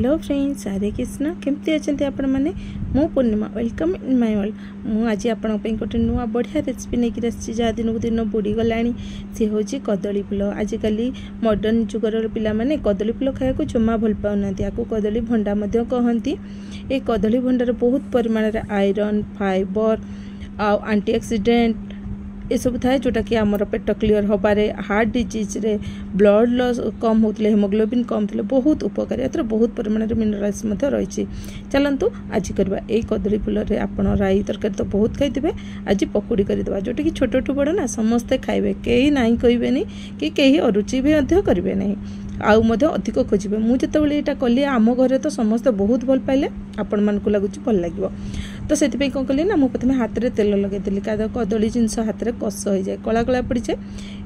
Hello friends, हरे कृष्ण। केमती अच्छा आपण मैंने मु पूर्णिमा वेलकम इन माय वर्ल्ड। मुझे आपंप गोटे नुआ बढ़िया रेसिपी नहीं आसी जहाँ दिन को दिन बुड़ी गला सी हूँ कदली फूल। आजिकल मॉडर्न जुगर पिला कदली फूल खाया जमा भल पाऊना, आपको कदली भंडा कहती। ये कदली भंडार बहुत परिमाण आयरन, फाइबर आ एंटीऑक्सीडेंट ये सब थाए जोटा कि आमर पेट क्लीयर होबारे, हार्ट डिजीज रे, ब्लड लॉस कम होते, हेमोग्लोबिन कम थे, बहुत उपकारी। या बहुत परिमाण मिनरल्स रही। चलतु आज करवा यही कदली फूल रे आपण राई तरकारी तो बहुत खाई। आज पकोड़ी करदे जोटा कि छोटू बड़ ना समस्ते खाइबे, कहीं ना कहे कि कहीं अरुचि भी करेंगे ना, आउ अधिक खोजे। मुझे यहाँ कली आम घर तो समस्ते बहुत भल पाइले, आपण मन को लगुच भल लगे। तो से कौन कली ना मुझे प्रथम हाथ में तेल लगे क्या कदली जिनस हाथ में कष हो जाए, कला कला पड़ जाए।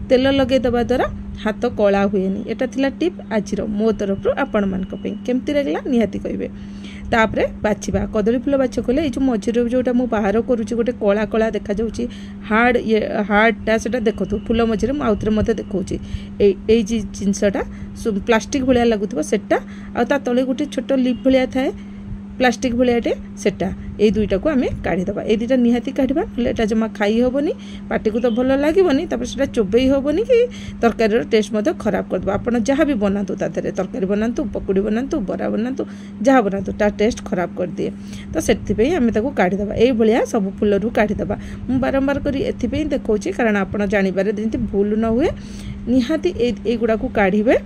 तेल लगे दबा द्वारा हाथ कला हुए। यहाँ था टिप आज मो तरफ आपण मानी केमती लगला निहाती कहे। तापर बाछा कदली फूल बाछ कले जो मझे जोटा मुझे बाहर करुच्ची गोटे कला कला देखा हार्ड ये हार्डटा से देखु फूल मझे आउे मत देखा ये जिनसटा प्लास्टिक भाया लगुवा सेटा आ तले गोटे छोट लिप भाया थाए प्लास्टिक भायाटे सेटा। ये दुईटा को आम काढ़ीदबा। ये दुईटा निहाती काढ़ा ना जमा खाई हेनी, पार्टी को तो भल लगे। से चोबई हेनी कि तरकारी टेस्ट खराब करदे। आप जहाँ भी बनातु तादे तरकारी बनातु, पकोड़ी बनातु, बरा बनातु, जहाँ बनातु ता टेस्ट खराब कर दिए। तो से आम काढ़ीदबा। ये भाया सब फूल रू काढ़ीदबा। मुझे बारंबार कर देखा कारण आप जानवर जमी भूल न हुए। निहाती युड़ा को काढ़े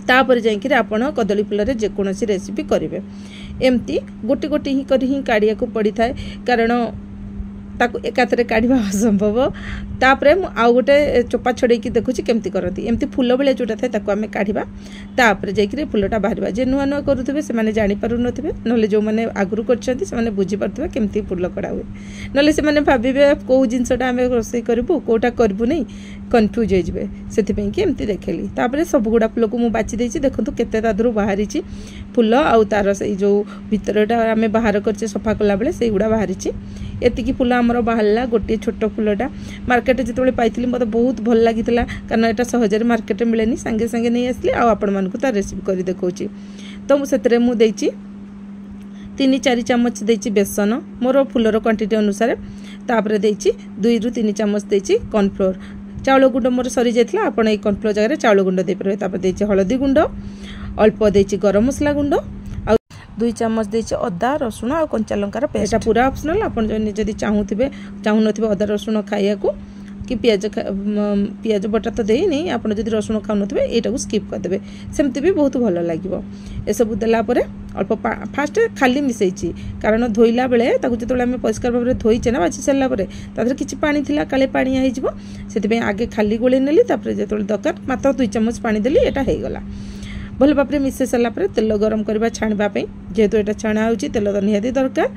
तापर जाइए आपण कदली फूल रे जेकोसी रेसिपी करेंगे। एमती गोटे गोटे ही काढ़िया को पड़ी थाए कारण ताकू एकाथरे काढ़ा असंभव। तापर आउ गोटे चोपा छड़ेकी देखुची केमती करती। एमती फूल भाया जोटा थाए ताकू आम काढ़ा तापर जाइए फूलटा बाहर। जे नुआ नुआ करुवे से जानी पारु नथिबे, नले जो मैंने आगुरु करछंती से बुझी पारुथिबे केमती फूल कड़ा हुए। नले से माने भाबिबे को जिनसटा आम रोषेई करबु कोटा करबु नहीं, कन्फ्यूज हो जाए। से एमती देखेली तापर सब गुड़ा फूल को मुझे बाची देछि। देखंतु केते तादरू बाहरी फूल आउ तार से जो भितरटा आम बाहर करछे सफा कला बेले से गुड़ा बाहरी। एतिकी फूल आमर बाहरला गोटे छोट फूलटा मार्केट जिते पाई मत बहुत भल लगी कारण यहाँ सहजरे मार्केट मिले सांगे सांगे नहीं आसली आपण मानक तार रेसिपी कर देखा। तो मुझे 3-4 चामच देची बेसन मोर फूलर क्वांटिटी अनुसार। तापर देची 2 ରୁ 3 चामच देची कॉर्नफ्लोर। चाउल गुंड मोर सरी जाइए, आप कॉर्नफ्लोर जगह चाउल गुंड दे पारे। तापर देची हलदी गुंड, अल्प देची गरम मसला गुंड, 2 चामच देची अदा रसुण और कंचा लंकार पेस्ट। पूरा ऑप्शनल। आप चाहूथे चाहून अदा रसुण खाया कि पियाज बटा तो देनी, आप रसुण खाऊ यहाँ स्किप करदे सेमती भी बहुत भल लगे। ये सब देलापर अल्प फास्ट खाली मिसई कारण धोइला बेले जो आम परिष्कार भाव में धोईचे ना बाछी सारापर तादेह किसी पानी थिला काले पानी से आगे खाली गोले नेली। जो दरकार मात्र 2 चामच पानी देली, यहाँ हो गला भल भाव में मिसई सारापर तेल गरम करवा छाणवाई। जेहेतु यहाँ छाणा हो तेल तो निहाती दरकार।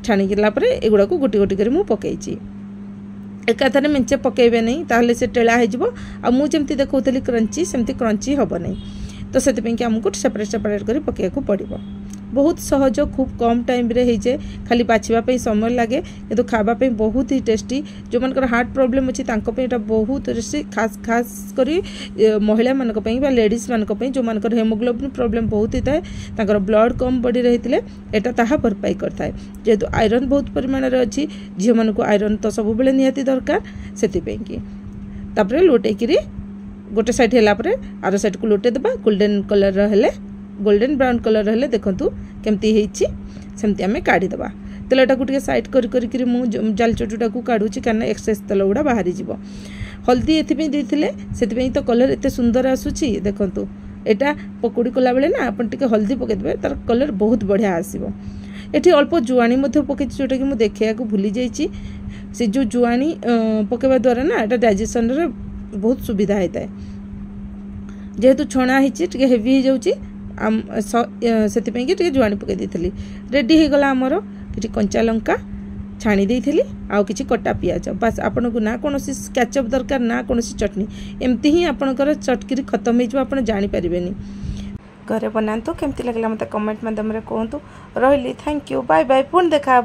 छाणीलापर एगुड़ा को गोटी गोटी कर मुझे एकाथरे मेंचे पकेबे नहीं, ताहले से टेढ़ा हो। मुझे देखा क्रंची सेमती क्रंची हम नहीं। तो से आमको सेपरेट सेपरेट कर पकेको पड़ो। बहुत सहज, खूब कम टाइम रे हो जाए। खाली बाछवाई समय लगे किंतु खावाई बहुत ही टेस्टी। जो मनकर हार्ट प्रोब्लेम अच्छी बहुत टेस्टी, खास खास कर महिला मानी लेडीज मानी जो मनकर हेमोग्लोबिन प्रोब्लेम बहुत ही थाए, ब्लड कम बॉडी रही है ताहा भरपाई करता। जेहेतु आयरन बहुत परिमाण अच्छी, झील मान को आयरन तो सब बेले निहाती दरकार। से लोटेकिरी गोटे साइड है आर साइड को लोटे देबा। गोल्डन कलर हेले, गोल्डन ब्राउन कलर हेले देखंतु केमती हेछि सेमती आमे काढ़ीदबा। तेलटा को साइड कर मुझे जाल चटुटा को काढ़ुची कारण एक्सेस तेल गुड़ा बाहरी जीव। हल्दी एथि देथिले सेथि तो कलर एते सुंदर आसुची। देखंतु एटा पकोड़ी कला बेले ना आपण टिके हल्दी पके देबे, तार कलर बहुत बढ़िया आसीबो। एठी अल्प जुआणी मध्य पके जोटा कि मु देखिया को भूली जाइची। से जो जुआणी पकेबा द्वारा ना एटा डाइजेशन रे बहुत सुविधा होता है। जेहेतु छणा होती हेवी हो जाऊँगी से जुआणी पकई देती। रेडी हो गला आमर कि कंचा लंका छाणी देती आउ कि कटा पियाज। बास आपन को ना कौन कैचअप दरकार ना कौन चटनी, एमती ही आपंकर चटकी खत्म हो जापारे। घरे बनातु केमती लगला मत कमेंट माध्यम कहतु। रही थैंक यू, बाय बाय, पुणी देखा।